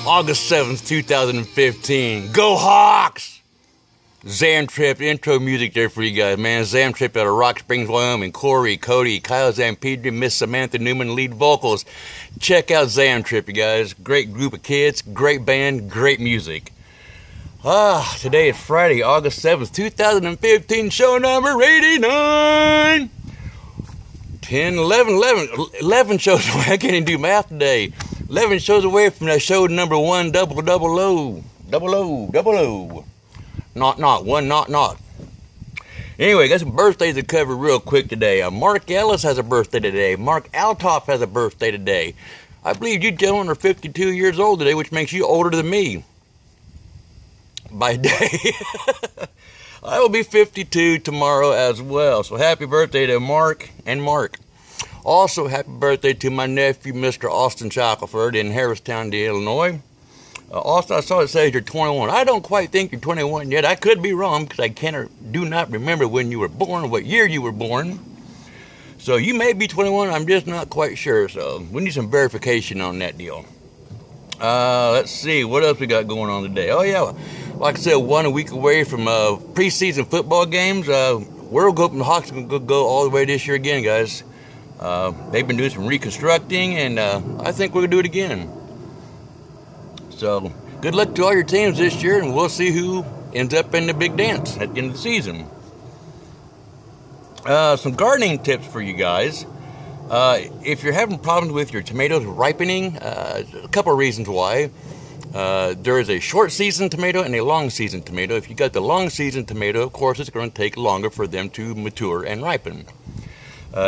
August 7th, 2015. Go Hawks! Zam Trip intro music there for you guys, man. Zam Trip out of Rock Springs, Wyoming. Corey, Cody, Kyle Zampedri, Miss Samantha Newman, lead vocals. Check out Zam Trip, you guys. Great group of kids, great band, great music. Today is Friday, August 7th, 2015, show number 89. 11 shows away. I can't even do math today. 11 shows away from that show number one, double O. Not. Anyway, got some birthdays to cover real quick today. Mark Ellis has a birthday today. Mark Altoff has a birthday today. I believe you gentlemen are 52 years old today, which makes you older than me. By day. I will be 52 tomorrow as well. So happy birthday to Mark and Mark. Also, happy birthday to my nephew, Mr. Austin Shackelford in Harristown, Illinois. Austin, I saw it says you're 21. I don't quite think you're 21 yet. I could be wrong because I do not remember when you were born, what year you were born. So you may be 21. I'm just not quite sure. So we need some verification on that deal. Let's see. What else we got going on today? Oh, yeah. Like I said, 1 week away from preseason football games. We're hoping the Hawks are going to go all the way this year again, guys. They've been doing some reconstructing, and I think we're going to do it again. So, good luck to all your teams this year, and we'll see who ends up in the big dance at the end of the season. Some gardening tips for you guys. If you're having problems with your tomatoes ripening, a couple of reasons why. There is a short season tomato and a long season tomato. If you got the long season tomato, of course, it's going to take longer for them to mature and ripen.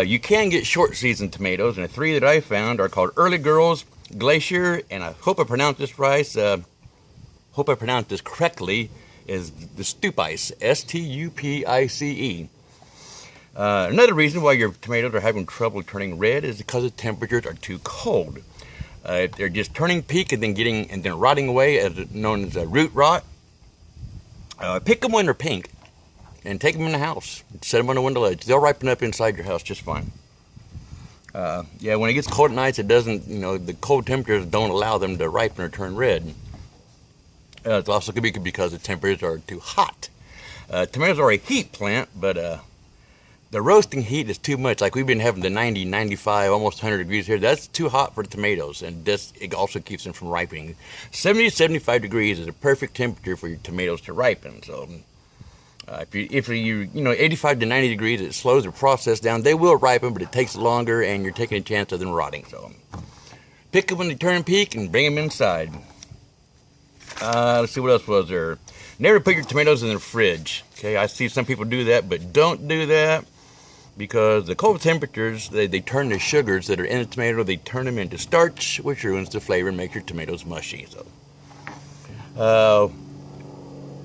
You can get short season tomatoes, and the three that I found are called Early Girls, Glacier, and I hope I pronounced this right. Hope I pronounced this correctly. Is the Stupice, Stupice. Another reason why your tomatoes are having trouble turning red is because the temperatures are too cold. If they're just turning pink and then rotting away, as known as root rot, pick them when they're pink and take them in the house. Set them on the window ledge. They'll ripen up inside your house just fine. Yeah, when it gets cold at nights, it doesn't, the cold temperatures don't allow them to ripen or turn red. It's also could be because the temperatures are too hot. Tomatoes are a heat plant, but the roasting heat is too much. Like we've been having the 90, 95, almost 100 degrees here. That's too hot for the tomatoes, and it also keeps them from ripening. 70 to 75 degrees is a perfect temperature for your tomatoes to ripen. So if you 85 to 90 degrees, it slows the process down. They will ripen, but it takes longer, and you're taking a chance of them rotting. So pick them when they turn pink and bring them inside. Let's see, what else was there? Never put your tomatoes in the fridge. Okay, I see some people do that, but don't do that, because the cold temperatures, they turn the sugars that are in the tomato, they turn them into starch, which ruins the flavor and makes your tomatoes mushy. So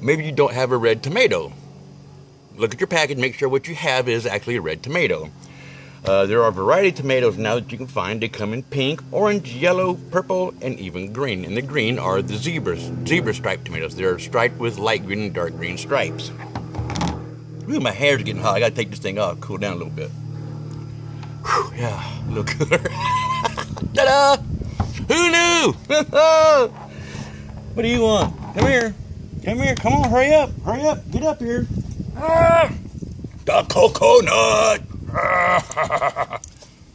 maybe you don't have a red tomato. Look at your package, make sure what you have is actually a red tomato. There are a variety of tomatoes now that you can find. They come in pink, orange, yellow, purple, and even green. And the green are the zebra striped tomatoes. They're striped with light green and dark green stripes. Ooh, my hair's getting hot. I gotta take this thing off, cool down a little bit. Whew, yeah, a little cooler. Ta-da! Who knew? What do you want? Come here, come on, hurry up, get up here. The coconut.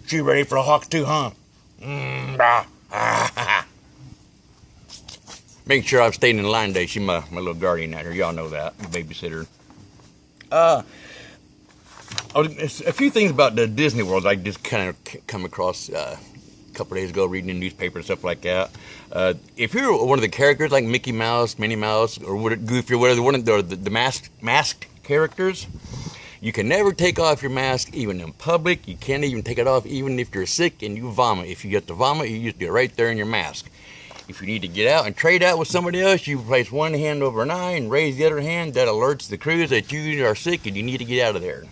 She ready for a hawk too, huh? Make sure I'm staying in line today. She's my little guardian out here. Y'all know that. Babysitter. A few things about the Disney World I just kind of come across a couple days ago reading the newspaper and stuff like that. If you're one of the characters like Mickey Mouse, Minnie Mouse, or Goofy, or whatever, one of the masked characters, you can never take off your mask even in public. You can't even take it off even if you're sick and you vomit. If you get to vomit, you just get right there in your mask. If you need to get out and trade out with somebody else, you place one hand over an eye and raise the other hand. That alerts the crews that you are sick and you need to get out of there.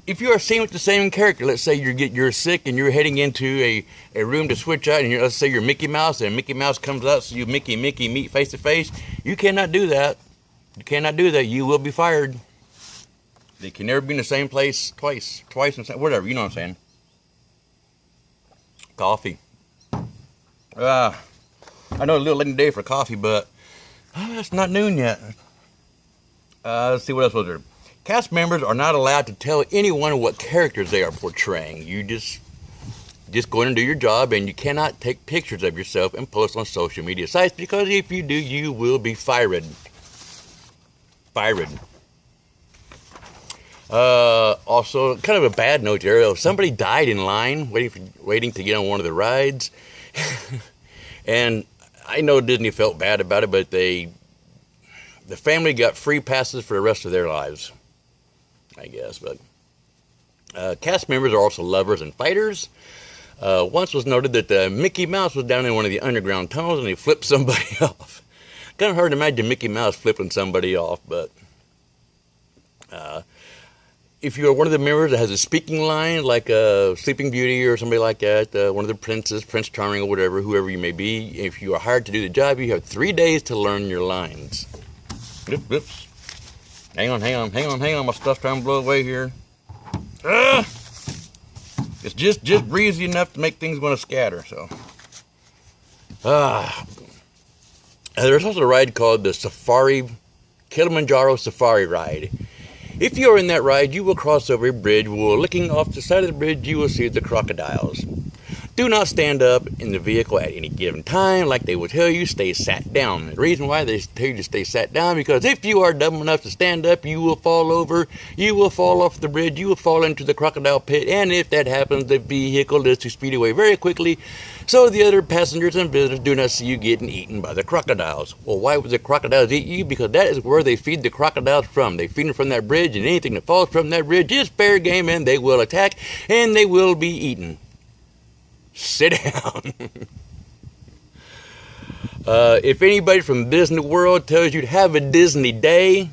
If you are seen with the same character, let's say you're sick and you're heading into a room to switch out, and let's say you're Mickey Mouse and Mickey Mouse comes out, so you Mickey meet face to face. You cannot do that. You will be fired. They can never be in the same place twice in the same, whatever, you know what I'm saying. Coffee. I know a little late in the day for coffee, but it's not noon yet. Let's see what else was there. Cast members are not allowed to tell anyone what characters they are portraying. You just go in and do your job, and you cannot take pictures of yourself and post on social media sites, because if you do, you will be fired. Also, kind of a bad note there. If somebody died in line waiting to get on one of the rides, and I know Disney felt bad about it, but the family got free passes for the rest of their lives, I guess. But cast members are also lovers and fighters. Once was noted that Mickey Mouse was down in one of the underground tunnels and he flipped somebody off. Kind of hard to imagine Mickey Mouse flipping somebody off, but if you are one of the members that has a speaking line, like Sleeping Beauty or somebody like that, one of the princes, Prince Charming or whatever, whoever you may be, if you are hired to do the job, you have 3 days to learn your lines. Oops. Hang on. My stuff's trying to blow away here. It's just breezy enough to make things want to scatter, so. There's also a ride called the Kilimanjaro Safari Ride. If you are in that ride, you will cross over a bridge where, looking off the side of the bridge, you will see the crocodiles. Do not stand up in the vehicle at any given time. Like they will tell you, stay sat down. The reason why they tell you to stay sat down, because if you are dumb enough to stand up, you will fall over, you will fall off the bridge, you will fall into the crocodile pit, and if that happens, the vehicle is to speed away very quickly, so the other passengers and visitors do not see you getting eaten by the crocodiles. Well, why would the crocodiles eat you? Because that is where they feed the crocodiles from. They feed them from that bridge, and anything that falls from that bridge is fair game, and they will attack, and they will be eaten. Sit down. If anybody from Disney World tells you to have a Disney day,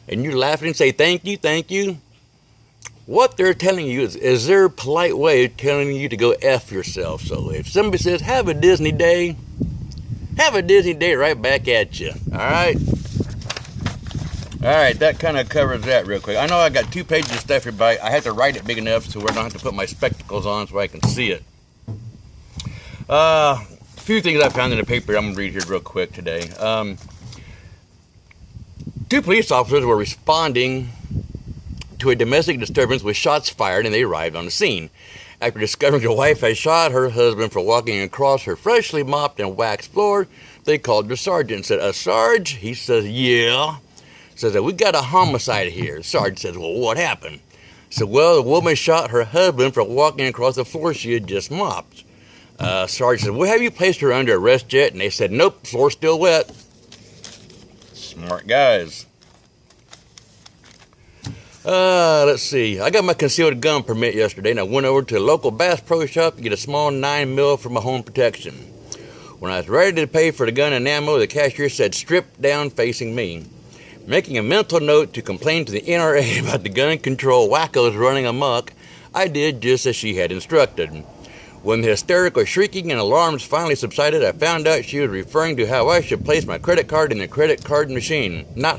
and you laugh and say thank you, what they're telling you is their polite way of telling you to go F yourself. So if somebody says have a Disney day right back at you. Alright, that kind of covers that real quick. I know I got 2 pages of stuff here, but I have to write it big enough so where I don't have to put my spectacles on so I can see it. A few things I found in the paper I'm going to read here real quick today. 2 police officers were responding to a domestic disturbance with shots fired, and they arrived on the scene. After discovering the wife had shot her husband for walking across her freshly mopped and waxed floor, they called the sergeant and said, Sarge? He says, yeah. Says, we got a homicide here. Sarge says, well, what happened? Said, well, the woman shot her husband for walking across the floor she had just mopped. Sarge said, well, have you placed her under arrest yet? And they said, nope, floor's still wet. Smart guys. Let's see. I got my concealed gun permit yesterday, and I went over to a local Bass Pro Shop to get a small 9mm for my home protection. When I was ready to pay for the gun and ammo, the cashier said, strip down facing me. Making a mental note to complain to the NRA about the gun control wackos running amok, I did just as she had instructed. When the hysterical shrieking and alarms finally subsided, I found out she was referring to how I should place my credit card in the credit card machine, not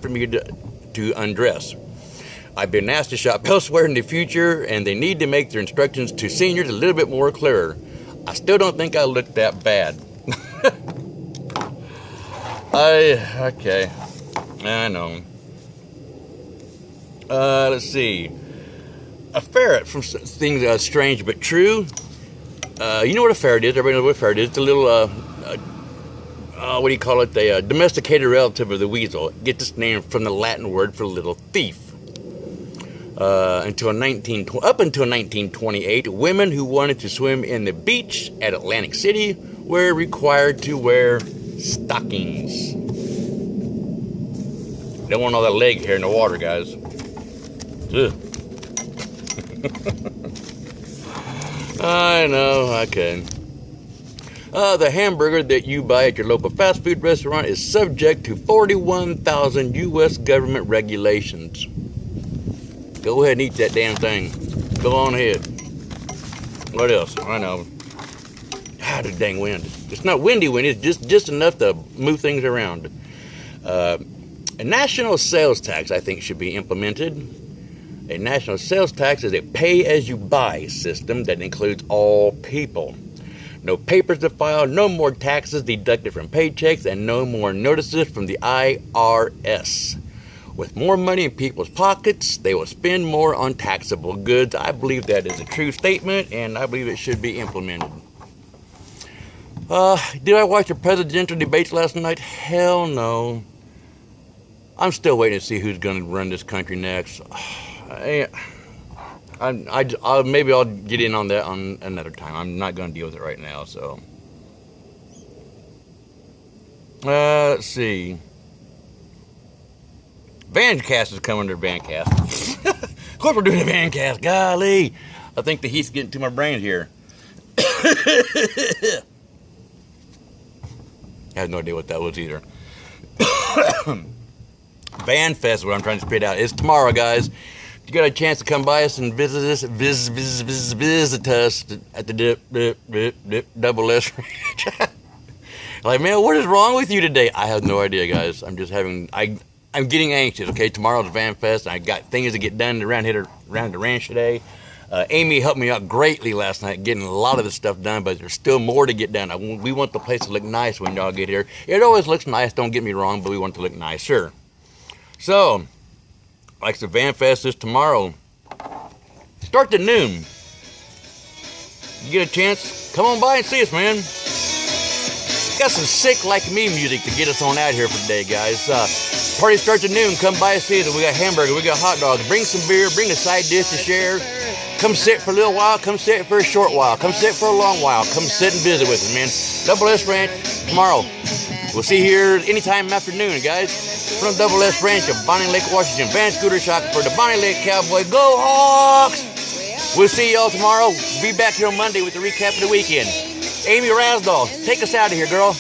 for me to undress. I've been asked to shop elsewhere in the future, and they need to make their instructions to seniors a little bit more clearer. I still don't think I look that bad. Okay. I know. Let's see. A ferret, from things strange but true. You know what a ferret is? Everybody knows what a ferret is. It's a little, what do you call it? The domesticated relative of the weasel. Get this name from the Latin word for little thief. Up until 1928, women who wanted to swim in the beach at Atlantic City were required to wear stockings. Don't want all that leg hair in the water, guys. Ugh. I know, okay. The hamburger that you buy at your local fast food restaurant is subject to 41,000 U.S. government regulations. Go ahead and eat that damn thing. Go on ahead. What else? I know. The dang wind. It's not windy wind. It's just enough to move things around. A national sales tax, I think, should be implemented. A national sales tax is a pay-as-you-buy system that includes all people. No papers to file, no more taxes deducted from paychecks, and no more notices from the IRS. With more money in people's pockets, they will spend more on taxable goods. I believe that is a true statement, and I believe it should be implemented. Did I watch the presidential debates last night? Hell no. I'm still waiting to see who's going to run this country next. Maybe I'll get in on that on another time. I'm not going to deal with it right now, so. Let's see. VanCast is coming to VanCast. Of course we're doing a VanCast. Golly. I think the heat's getting to my brain here. I have no idea what that was either. VanFest is what I'm trying to spit out. It's tomorrow, guys. If you got a chance to come by us and visit us at the Double S Ranch. Like, man, what is wrong with you today? I have no idea, guys. I'm just having... I'm getting anxious, okay? Tomorrow's VanFest, and I got things to get done around the ranch today. Amy helped me out greatly last night, getting a lot of the stuff done, but there's still more to get done. We want the place to look nice when y'all get here. It always looks nice, don't get me wrong, but we want it to look nicer. So, like the VanFest is tomorrow. Starts at noon. You get a chance, come on by and see us, man. Got some sick like me music to get us on out here for today, guys. Party starts at noon. Come by and see us. We got hamburger, we got hot dogs. Bring some beer, bring a side dish to share. Come sit for a little while, come sit for a short while, come sit for a long while. Come sit and visit with us, man. Double S Ranch tomorrow. We'll see you here anytime afternoon, guys. From Double S Ranch of Bonnie Lake, Washington. Van Scooter Shackelford, the Bonnie Lake Cowboy. Go Hawks! We'll see y'all tomorrow. Be back here on Monday with the recap of the weekend. Amy Rasdall, take us out of here, girl.